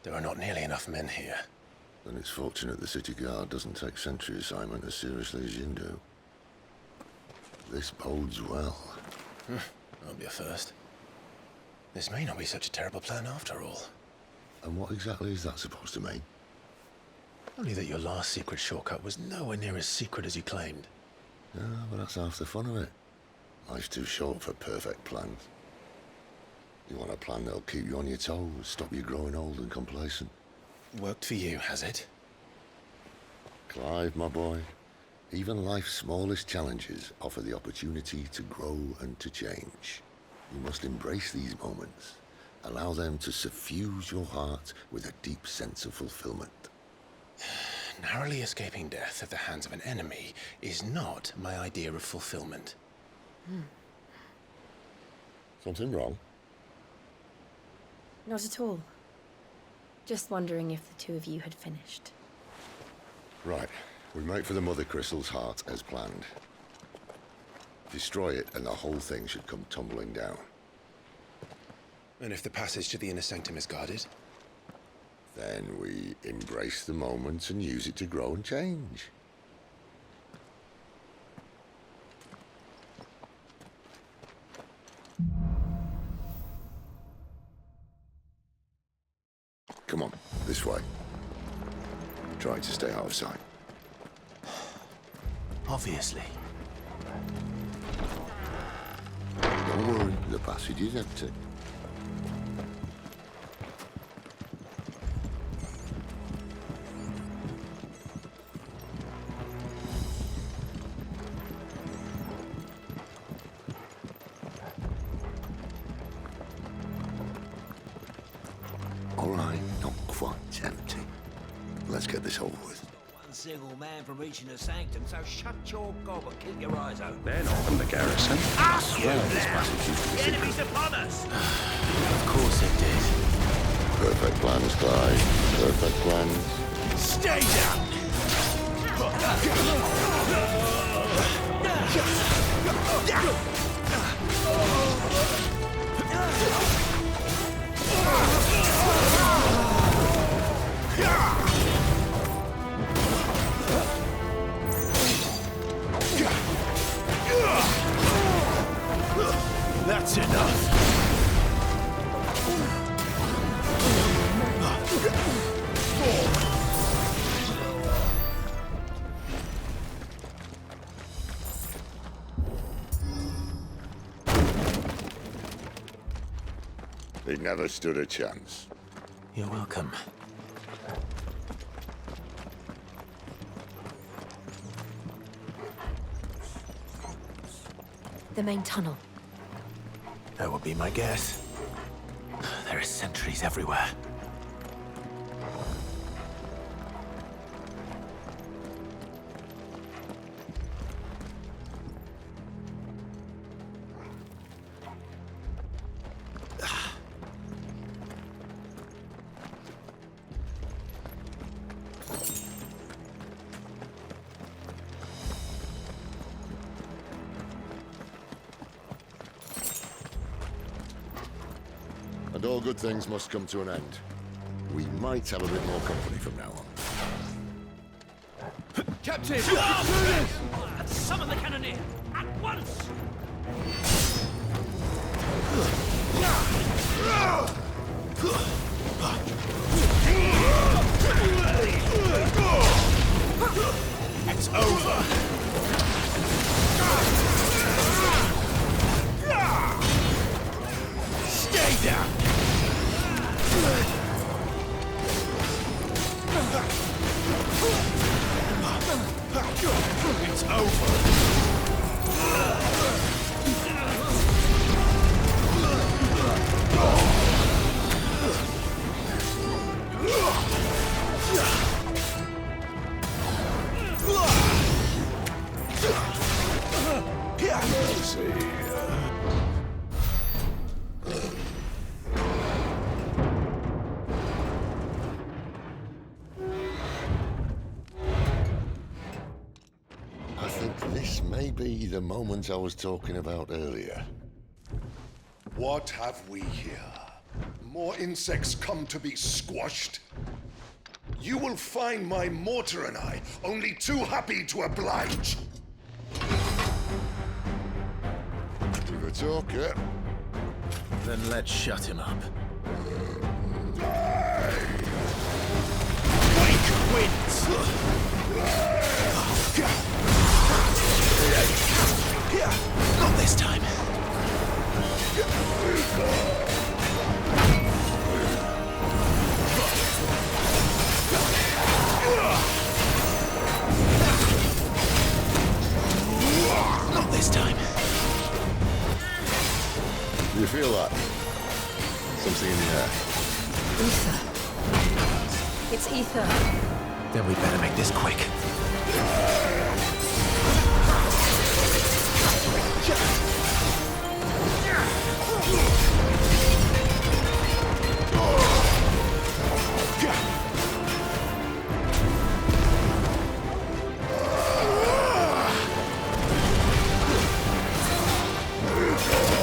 There are not nearly enough men here. Then it's fortunate the city guard doesn't take sentry assignment as seriously as you do. This bodes well. That'll be a first. This may not be such a terrible plan after all. And what exactly is that supposed to mean? Only that your last secret shortcut was nowhere near as secret as you claimed. Yeah, but that's half the fun of it. Life's too short for perfect plans. You want a plan that'll keep you on your toes, stop you growing old and complacent. Worked for you, has it? Clive, my boy, even life's smallest challenges offer the opportunity to grow and to change. You must embrace these moments. Allow them to suffuse your heart with a deep sense of fulfillment. Narrowly escaping death at the hands of an enemy is not my idea of fulfillment. Something wrong? Not at all. Just wondering if the two of you had finished. Right. We make for the Mother Crystal's heart as planned. Destroy it and the whole thing should come tumbling down. And if the passage to the inner sanctum is guarded? Then we embrace the moment and use it to grow and change. Come on, this way. Try to stay out of sight. Obviously. Don't worry, the passage is empty. All right, not quite empty. Let's get this over with. One single man from reaching the sanctum, so shut your gob and keep your eyes open. They're not from the garrison. I swear this passage used to be The enemy's upon us! Of course it did. Perfect plans, Clive. Perfect plans. Stay down! That's enough. They never stood a chance. You're welcome. The main tunnel. That would be my guess. There are sentries everywhere. And all good things must come to an end. We might have a bit more company from now on. Captain! Summon the cannoneer! At once! It's over. Stay down. It's over. I think this may be the moment I was talking about earlier. What have we here? more insects come to be squashed. You will find my mortar and I only too happy to oblige. Give a talk, yeah? Then let's shut him up. Wake wins! Not this time. Not this time. You feel that? Something in the air. Ether. It's ether. Then we better make this quick.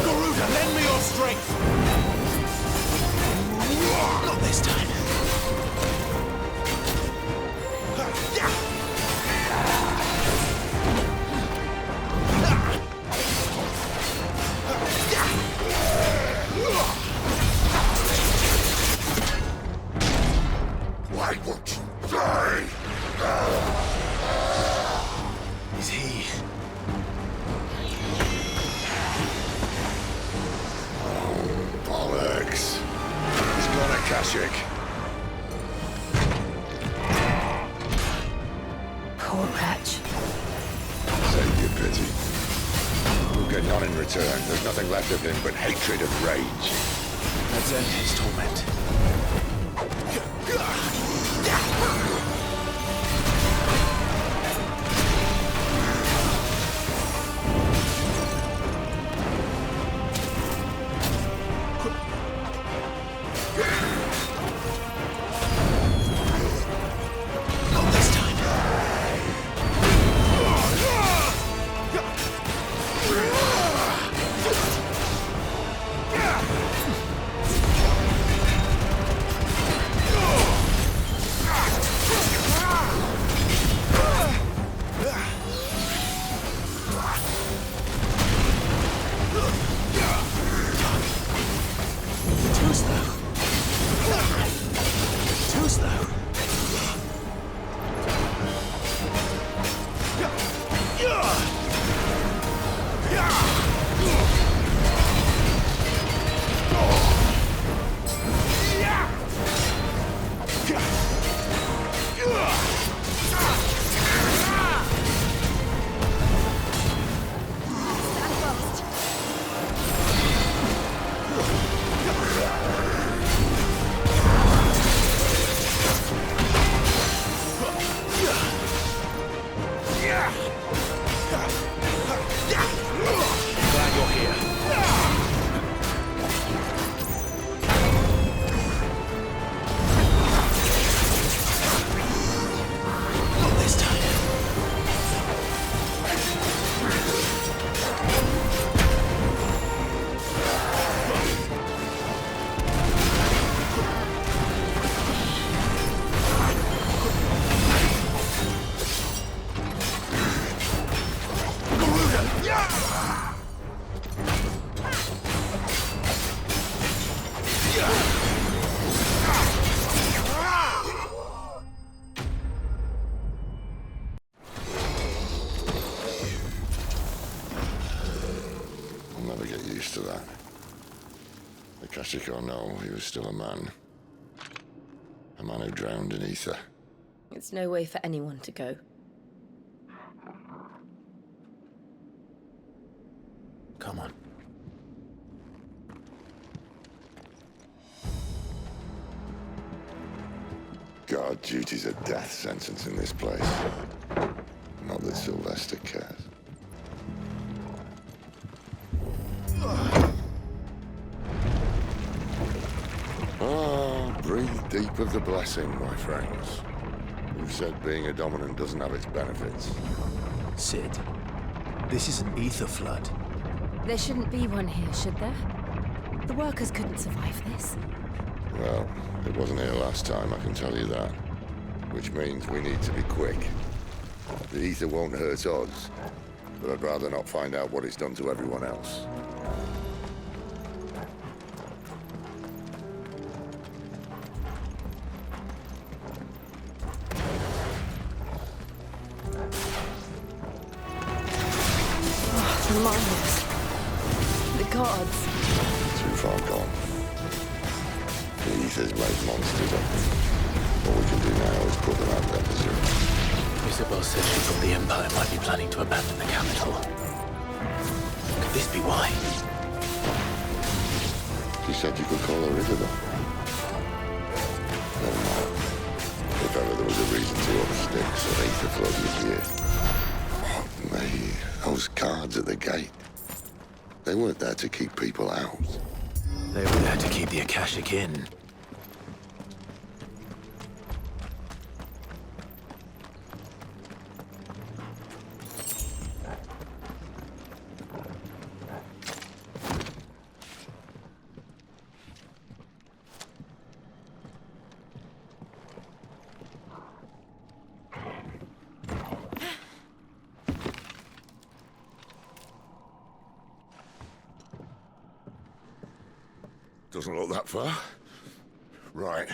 Garuda, lend me your strength! Not this time. Why won't you die? Is he? Bollocks. He's gone, Akashic. Poor wretch. Save your pity. We'll get none in return. There's nothing left of him but hatred and rage. Let's end his torment. Not this time. Too slow. Too slow. Stand fast. Glad you're here. Not this time. I'll never get used to that. Akashic or no, he was still a man. A man who drowned in ether. It's no way for anyone to go. Come on. God, duty's a death sentence in this place. Not that Sylvester cares. Breathe deep of the blessing, my friends. You've said being a dominant doesn't have its benefits. Sid, this is an ether flood. There shouldn't be one here, should there? The workers couldn't survive this. Well, it wasn't here last time, I can tell you that. Which means we need to be quick. The ether won't hurt us, but I'd rather not find out what it's done to everyone else. The miners. The gods. Too far gone. The ether's made monsters of them. What we can do now is put them out of their misery. Isabel said she thought the Empire might be planning to abandon the capital. Could this be why? She said you could call her Isabel. Never mind. If ever there was a reason to up sticks, an ether flood would be it. Fuck me. Those guards at the gate. They weren't there to keep people out. They were there to keep the Akashic in. Doesn't look that far. Right.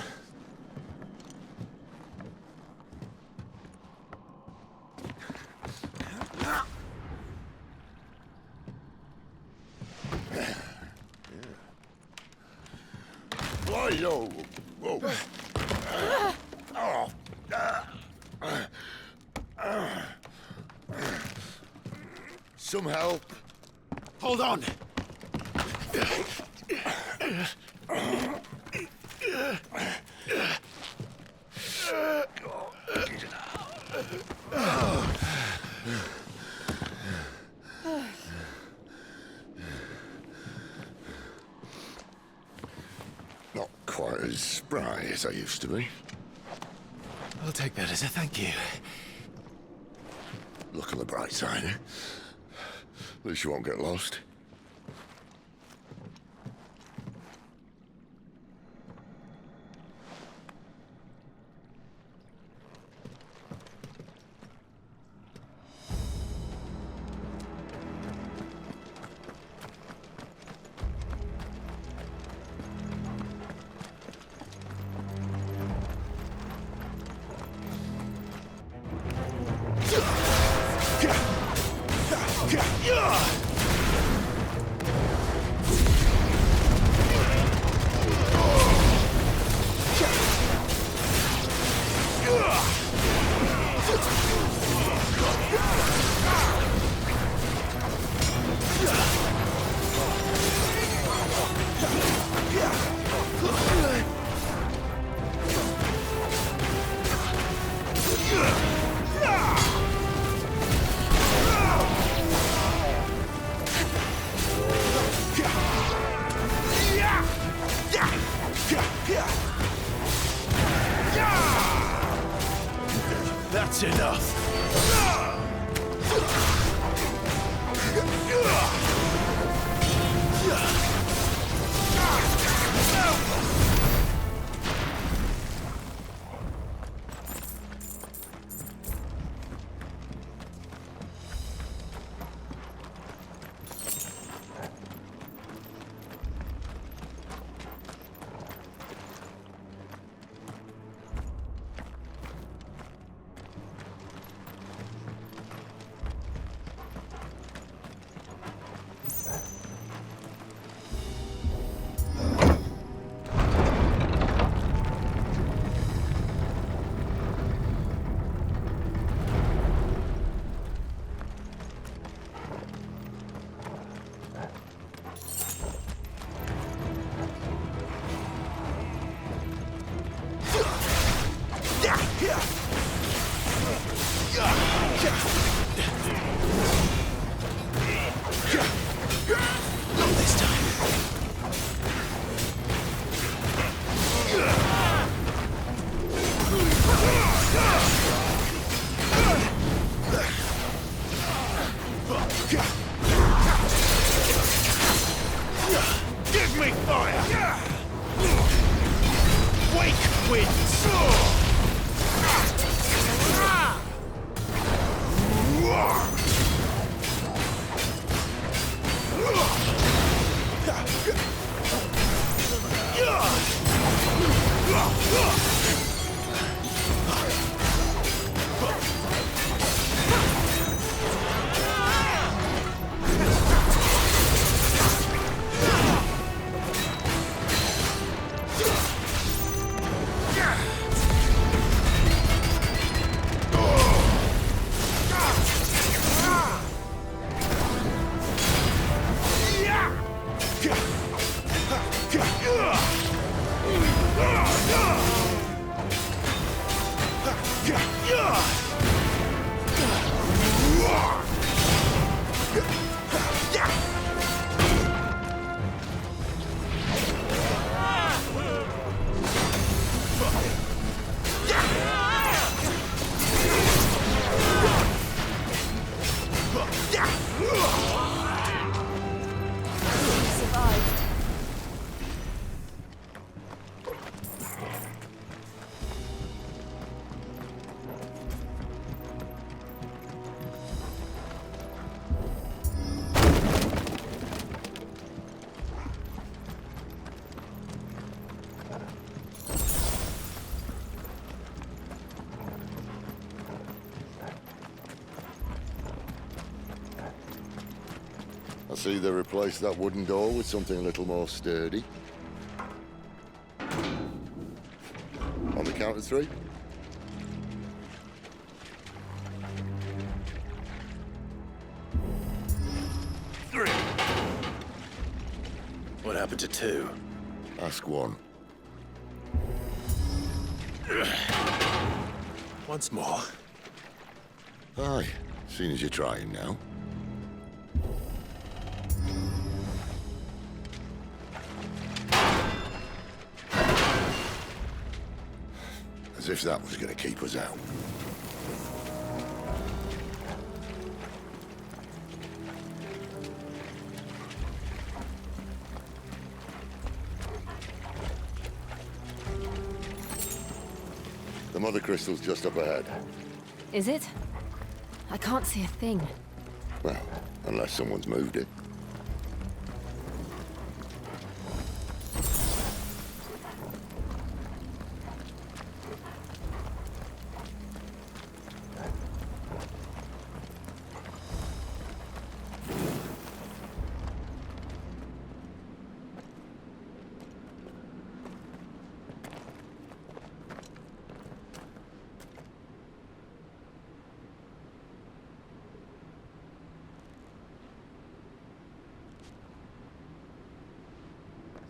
Why, yo? Whoa. Some help. Hold on! Not quite as spry as I used to be. I'll take that as a thank you. Look on the bright side, eh? At least you won't get lost. wins! Survived. I see they replaced that wooden door with something a little more sturdy. On the count of 3. What happened to 2? Ask 1. Once more. Aye, seeing as you're trying now. As if that was going to keep us out. The mother crystal's just up ahead. Is it? I can't see a thing. Well, unless someone's moved it.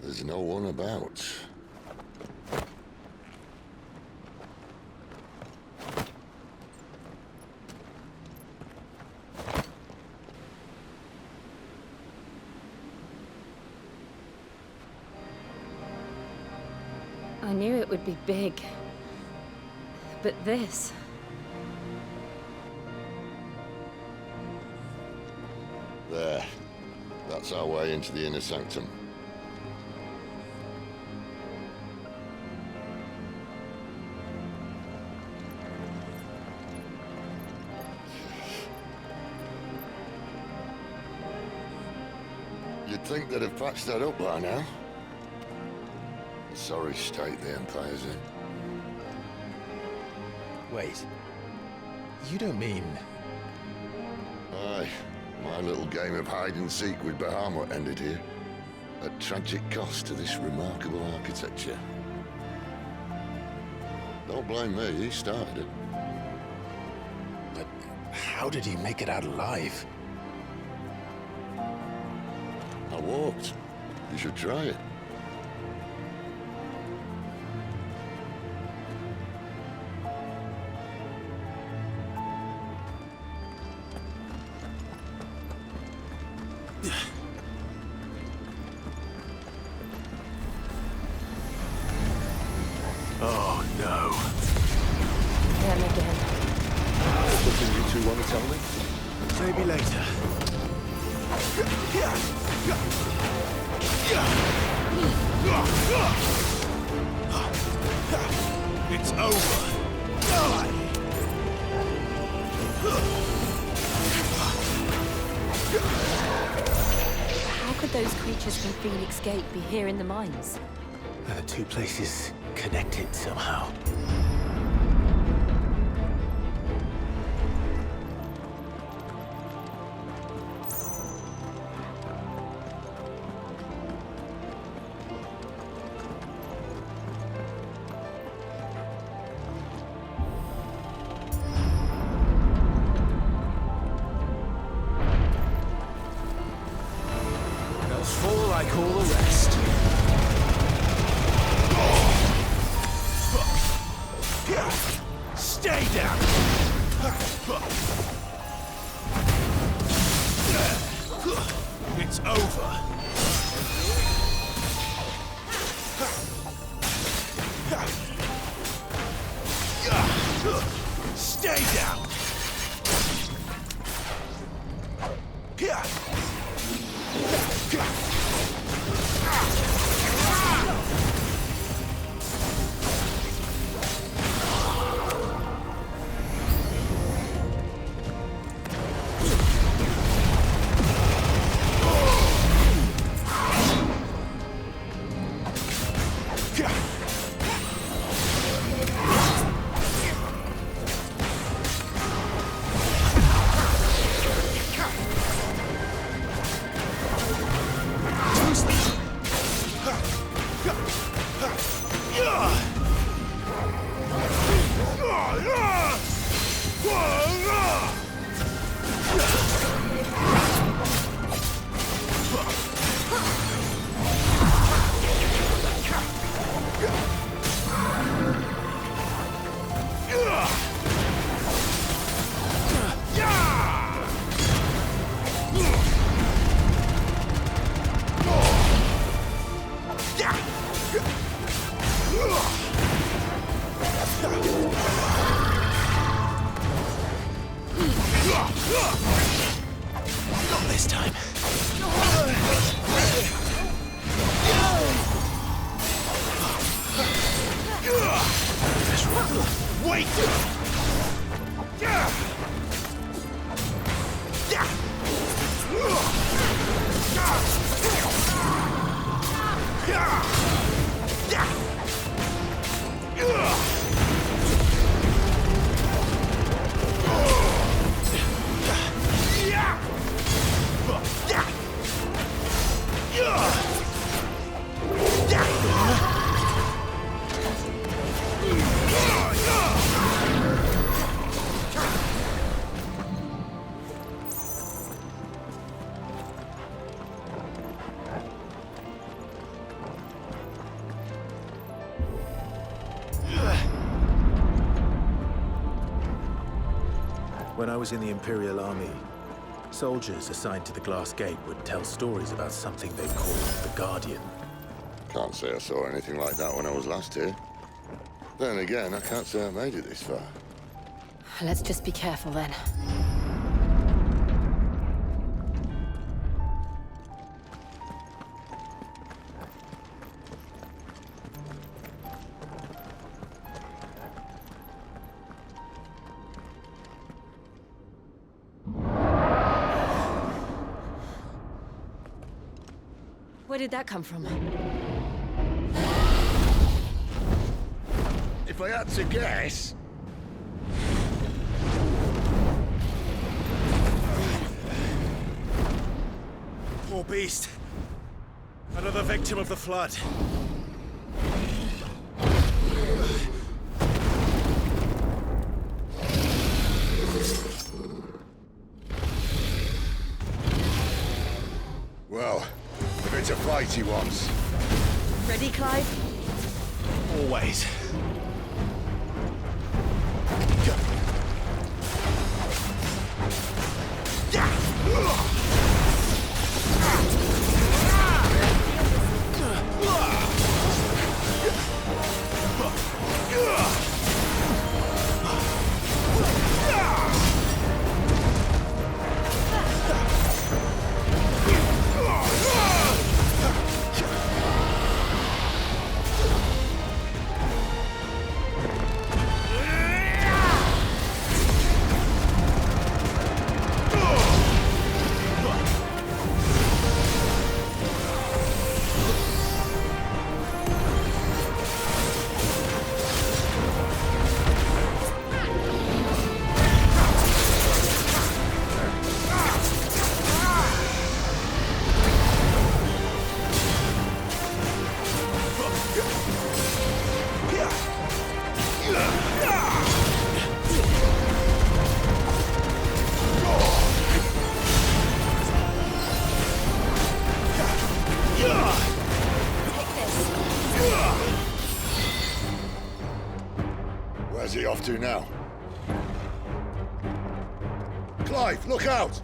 There's no one about. I knew it would be big. But this... There. That's our way into the inner sanctum. You'd think they'd have patched that up by now. Sorry state the Empire's in. Wait. You don't mean... Aye. My little game of hide-and-seek with Bahamut ended here. At tragic cost to this remarkable architecture. Don't blame me, he started it. But how did he make it out alive? I walked. You should try it. Oh, no. Them again. Something you two want to tell me? Maybe later. It's over. Die! How could those creatures from Phoenix Gate be here in the mines? Are the two places connected somehow? They'll fall like all the rest. Stay down! It's over. Stay down! Not this time. Wait! When I was in the Imperial Army, soldiers assigned to the Glass Gate would tell stories about something they called the Guardian. Can't say I saw anything like that when I was last here. Then again, I can't say I made it this far. Let's just be careful then. Where did that come from? If I had to guess... Poor beast. Another victim of the Flood. Well, if it's a fight he wants. Ready, Clive? Always. to now? Clive, look out!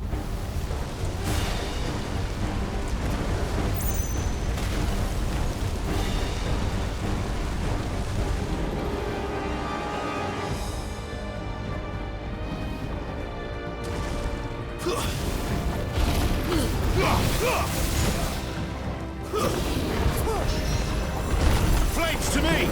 Flames to me!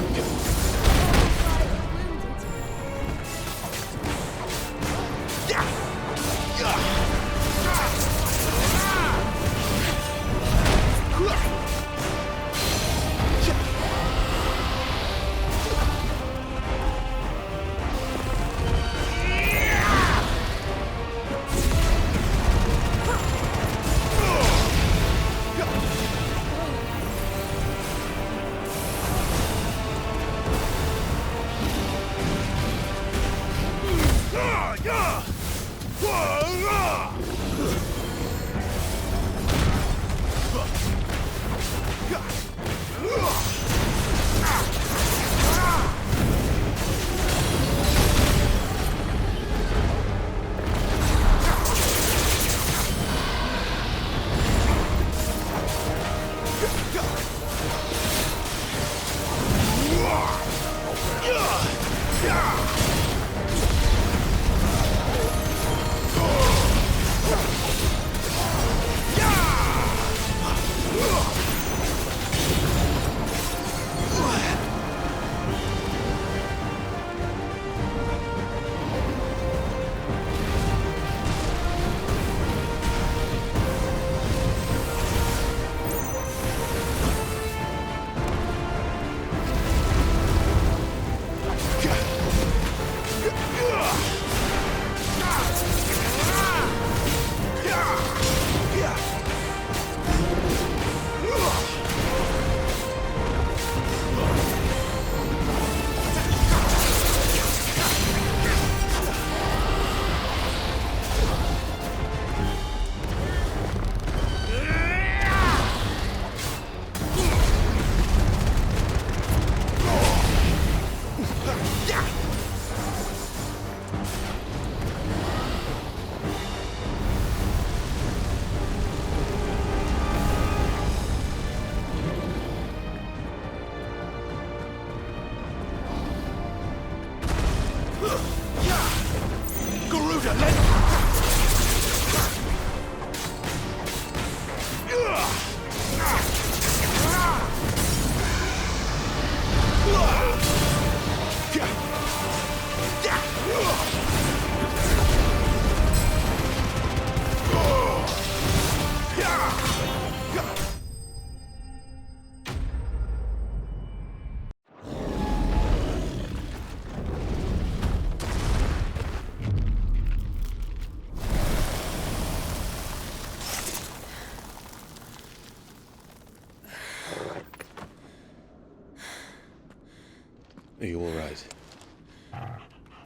Are you all right?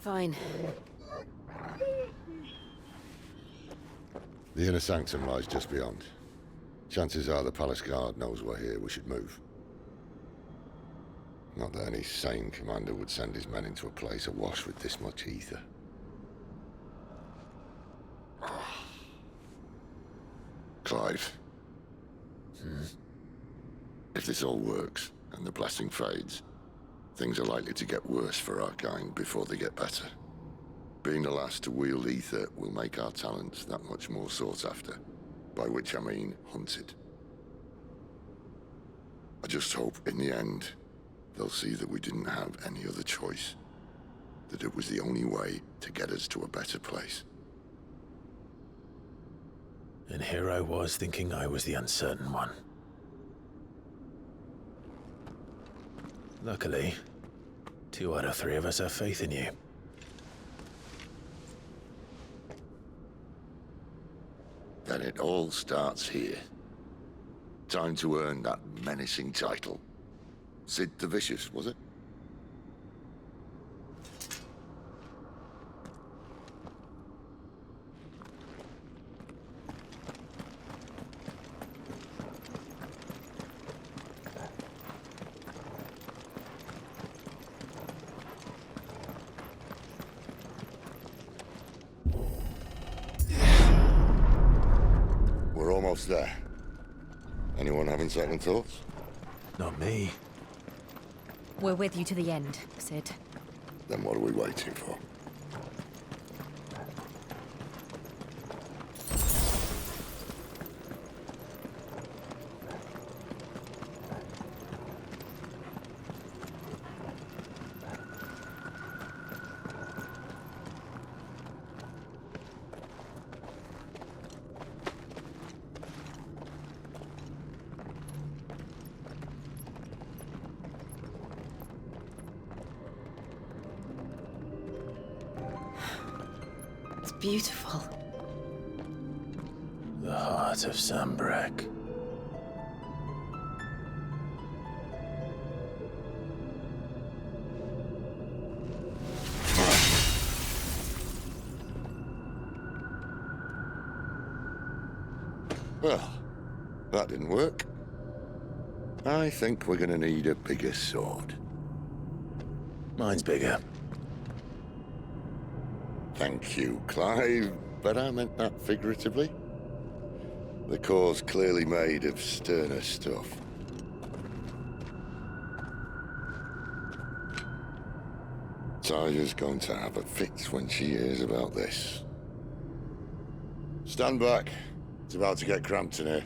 Fine. The inner sanctum lies just beyond. Chances are the palace guard knows we're here. We should move. Not that any sane commander would send his men into a place awash with this much ether. Clive. If this all works, and the blessing fades, things are likely to get worse for our kind before they get better. Being the last to wield ether will make our talents that much more sought after, by which I mean hunted. I just hope, in the end, they'll see that we didn't have any other choice. That it was the only way to get us to a better place. And here I was thinking I was the uncertain one. Luckily, 2 out of 3 of us have faith in you. Then it all starts here. Time to earn that menacing title. Sid the Vicious, was it? What's there? Anyone having second thoughts? Not me. We're with you to the end, Sid. Then what are we waiting for? It's beautiful. The heart of Sambrek. Well, that didn't work. I think we're gonna need a bigger sword. Mine's bigger. Thank you, Clive, but I meant that figuratively. The core's clearly made of sterner stuff. Tyler's going to have a fit when she hears about this. Stand back. It's about to get cramped in here.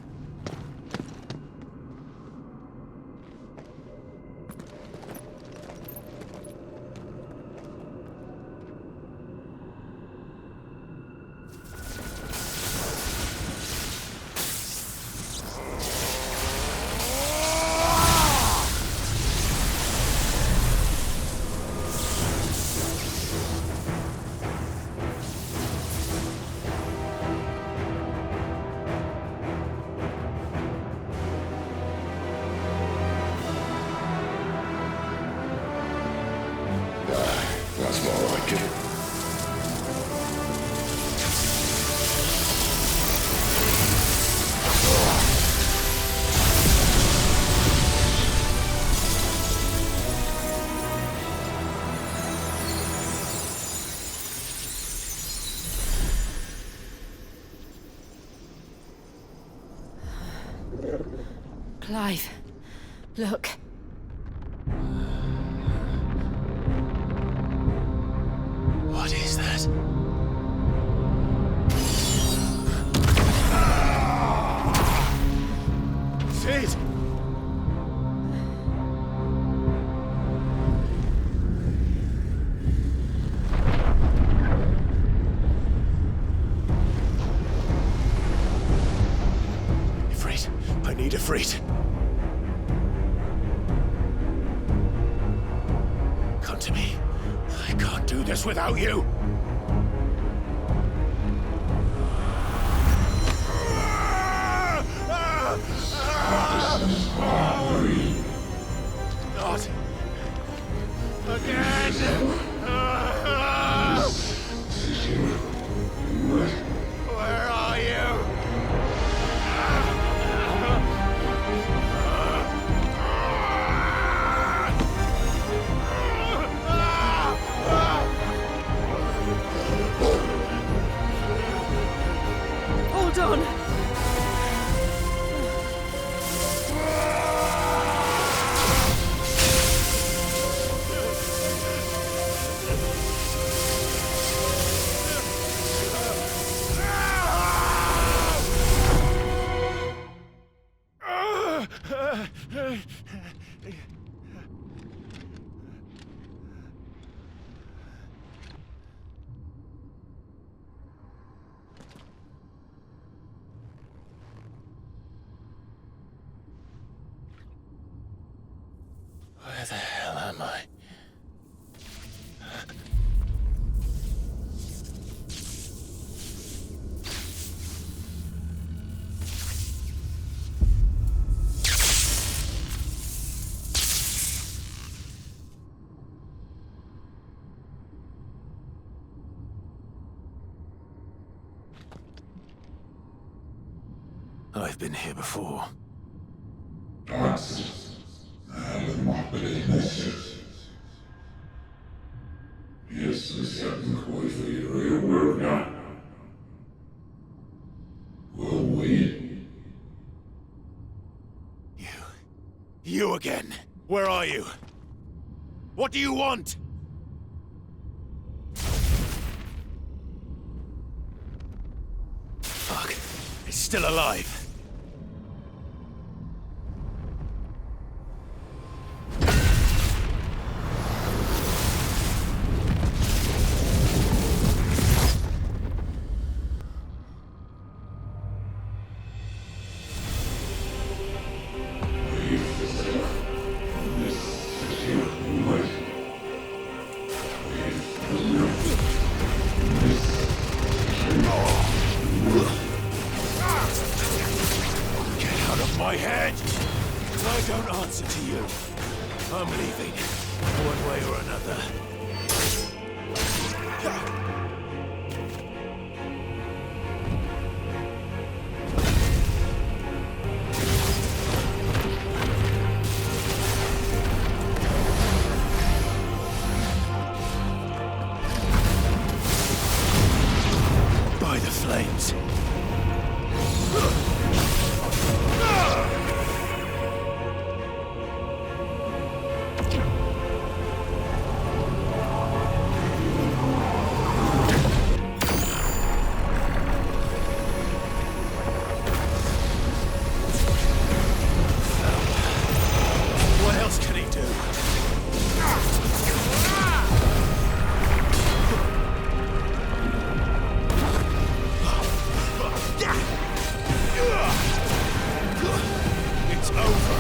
That's more like it. Clive, look. What is that? Sid! Ifrit, I need Ifrit. Come to me. I can't do this without you. Not again. Where are you? Hold on. Where the hell am I? I've been here before. Если всяких кое-что и work now. We'll wait You again. Where are you? What do you want? Fuck. It's still alive. My head! I don't answer to you. I'm leaving, one way or another. By the flames. What else can he do? It's over.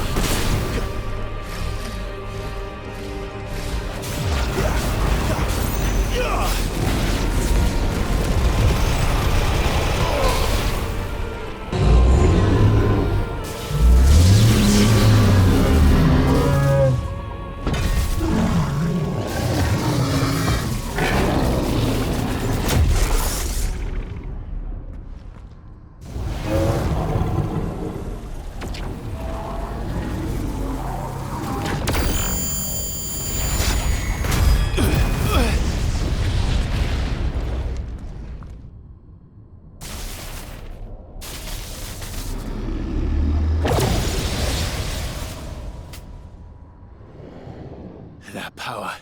That power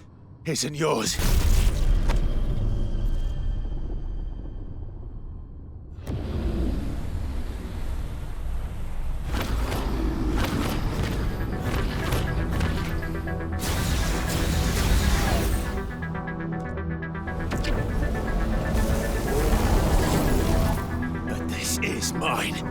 isn't yours. But this is mine.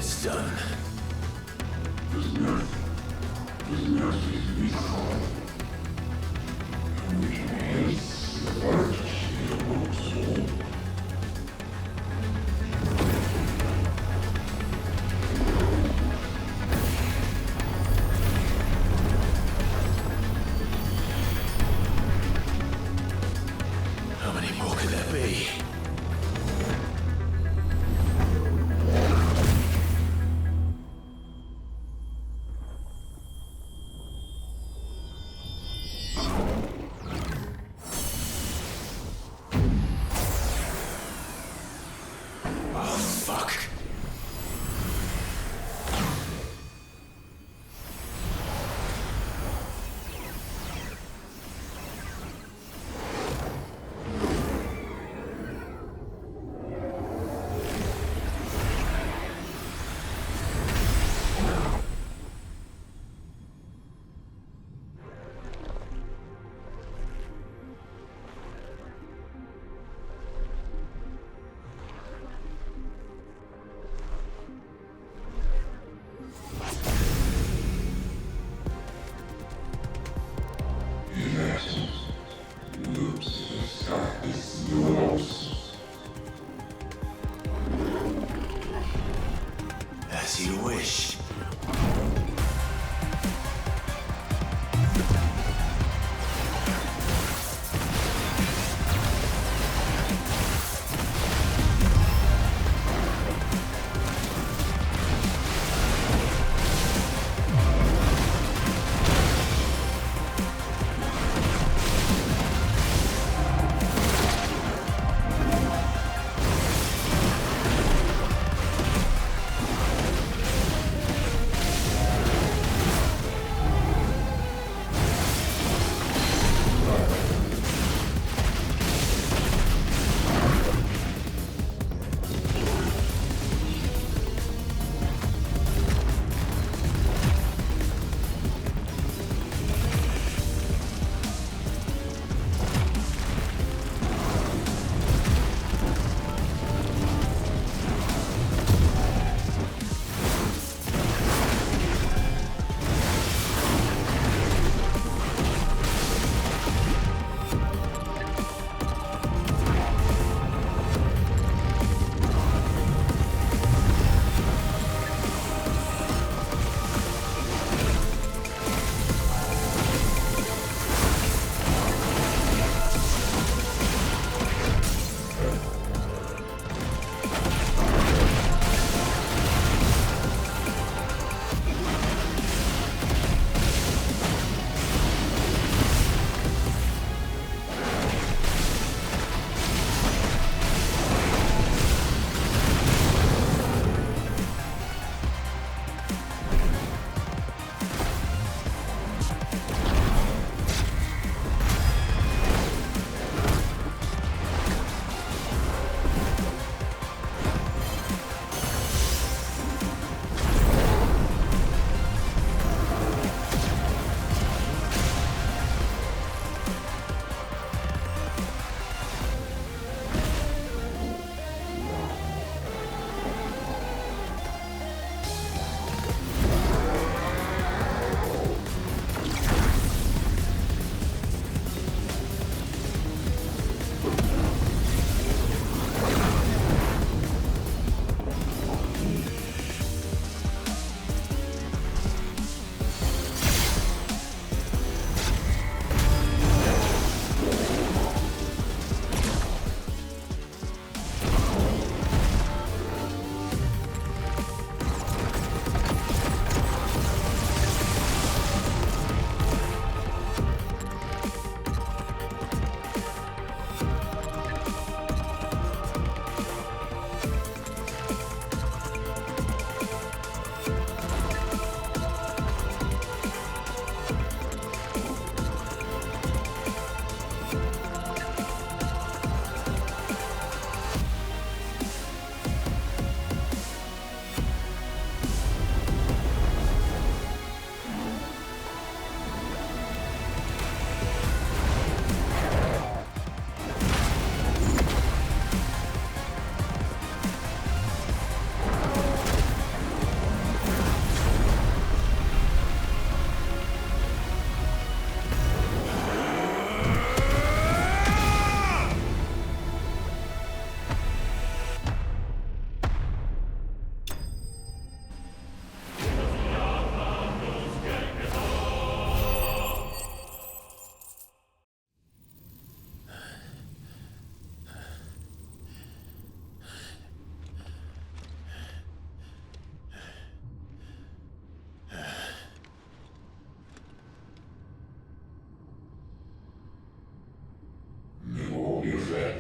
It's done. How many more could there be? Oh, fuck.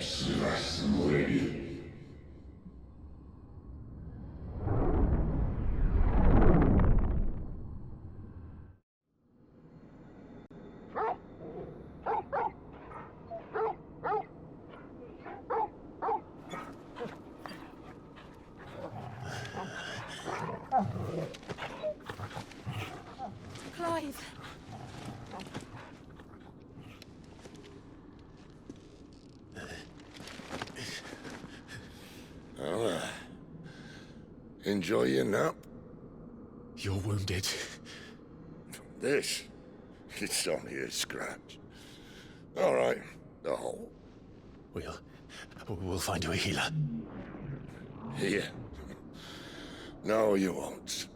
Связь Clive! Enjoy your nap? You're wounded. This? It's only a scratch. All right, the hole. We'll find you a healer. Here. No, you won't.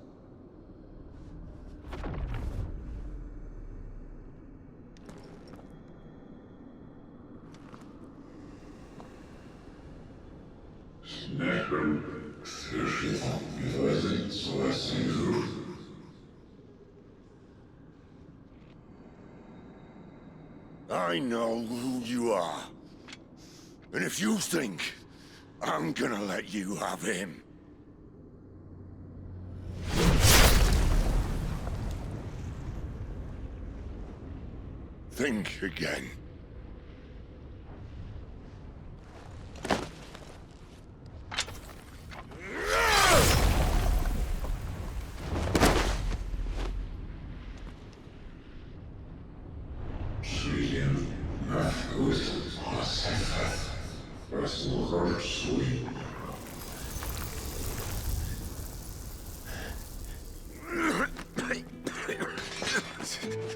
Necron słyszy wyrazy z własnych róż. I know who you are. And if you think I'm gonna let you have him... think again. Przyjem na wkład pasywat. Posłuchasz swój.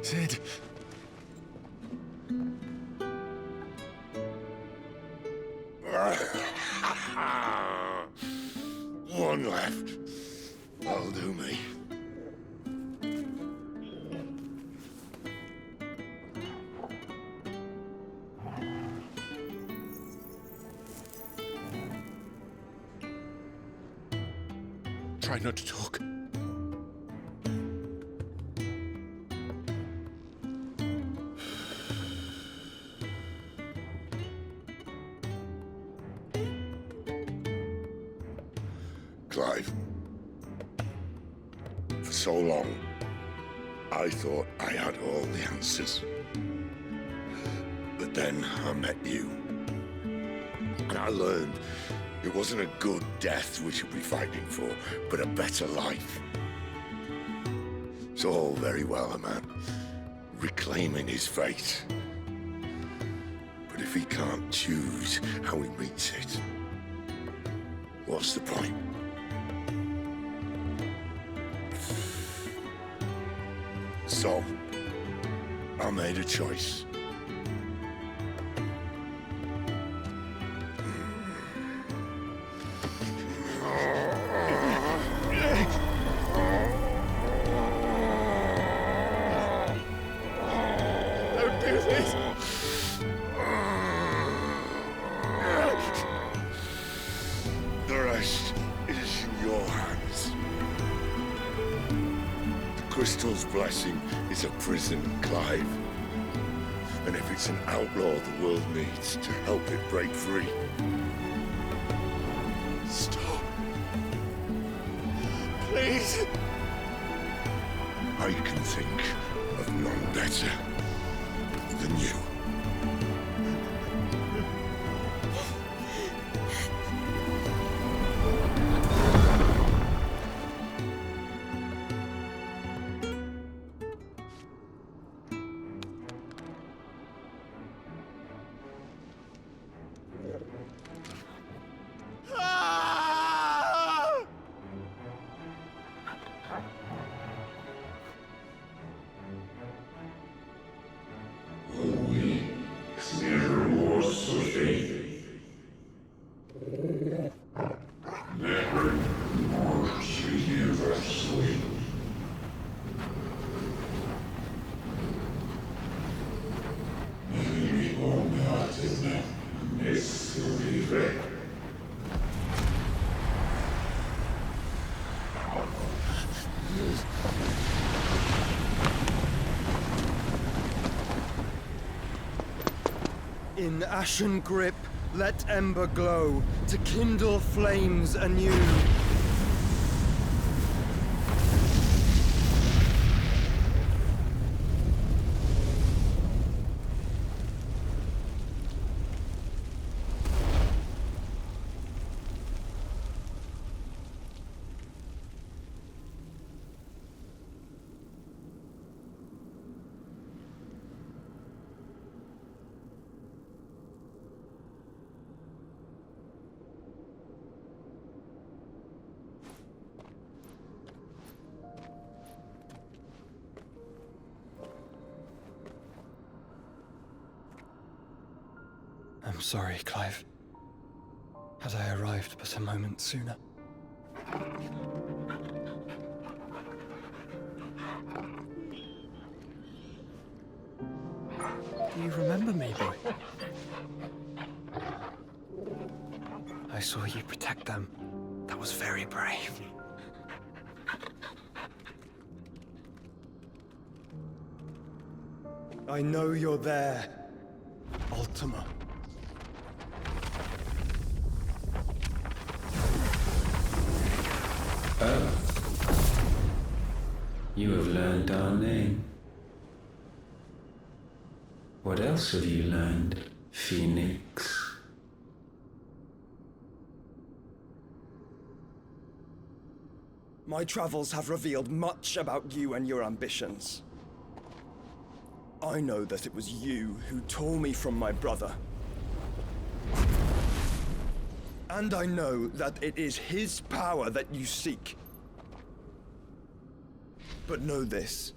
Sid! One left. That'll do me. Try not to talk. Clive. For so long, I thought I had all the answers. But then I met you. And I learned it wasn't a good death we should be fighting for, but a better life. It's all very well, a man reclaiming his fate. But if he can't choose how he meets it, what's the point? So, I made a choice. Don't do this! The rest is in your hands. The Crystal's blessing is a prison, Clive. And if it's an outlaw the world needs to help it break free... Stop. Please. I can think of none better than you. In Ashen Grip, Let ember glow to kindle flames anew. I'm sorry, Clive. Had I arrived but a moment sooner. Do you remember me, boy? I saw you protect them. That was very brave. I know you're there, Ultima. You have learned our name. What else have you learned, Phoenix? My travels have revealed much about you and your ambitions. I know that it was you who tore me from my brother. And I know that it is his power that you seek. But know this.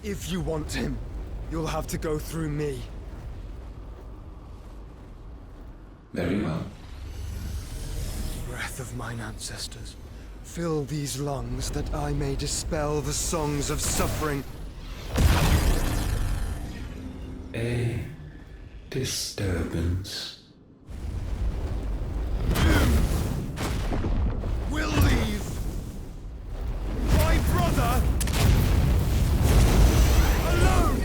If you want him, you'll have to go through me. Very well. Breath of mine ancestors, fill these lungs that I may dispel the songs of suffering. A disturbance. We'll leave. My brother alone.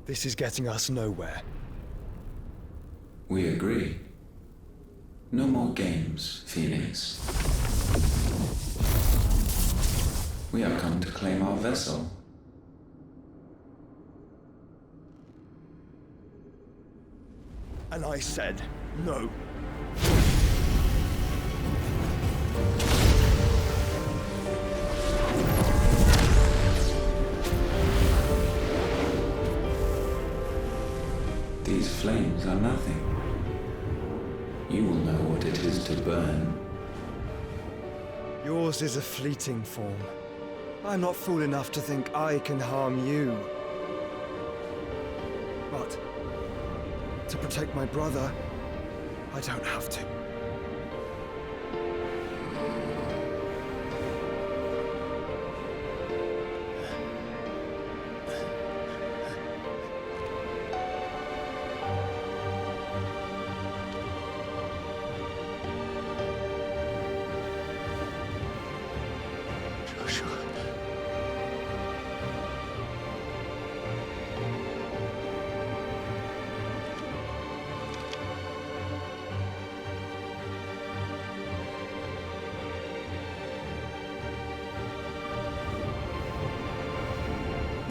This is getting us nowhere. We agree. No more games, Phoenix. We have come to claim our vessel. And I said no. These flames are nothing. You will know what it is to burn. Yours is a fleeting form. I'm not fool enough to think I can harm you. But to protect my brother, I don't have to.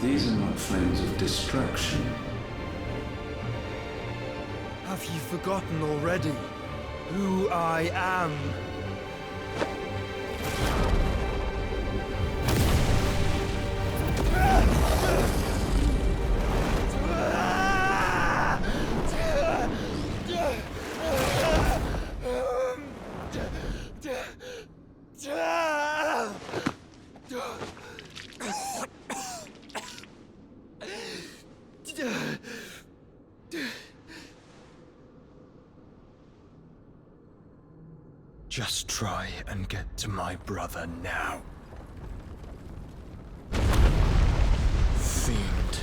These are not flames of destruction. Have you forgotten already who I am? Just try and get to my brother now. Fiend.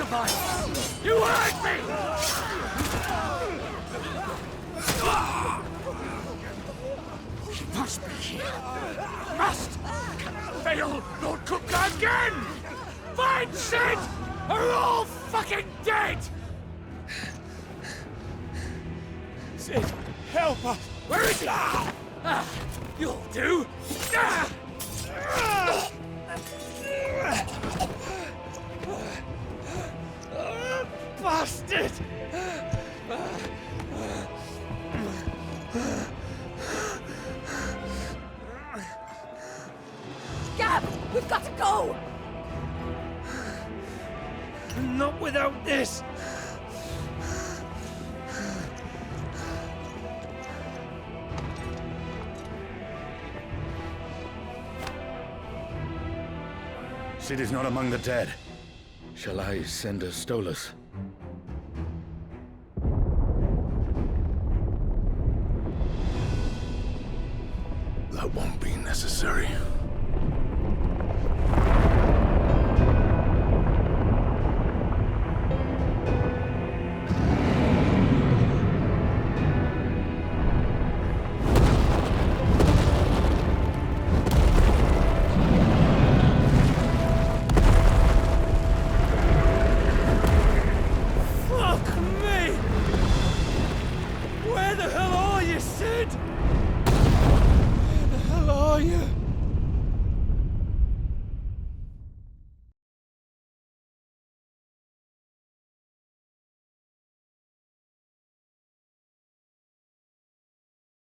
survive! You heard me! He must be here. Must! Cannot fail, Lord Cook again! Find Sid! Are all fucking dead! Sid, help us! Where is he? You'll do! Bastard! Gab, we've got to go! Not without this! Sid is not among the dead. Shall I send a Stolas? That won't be necessary.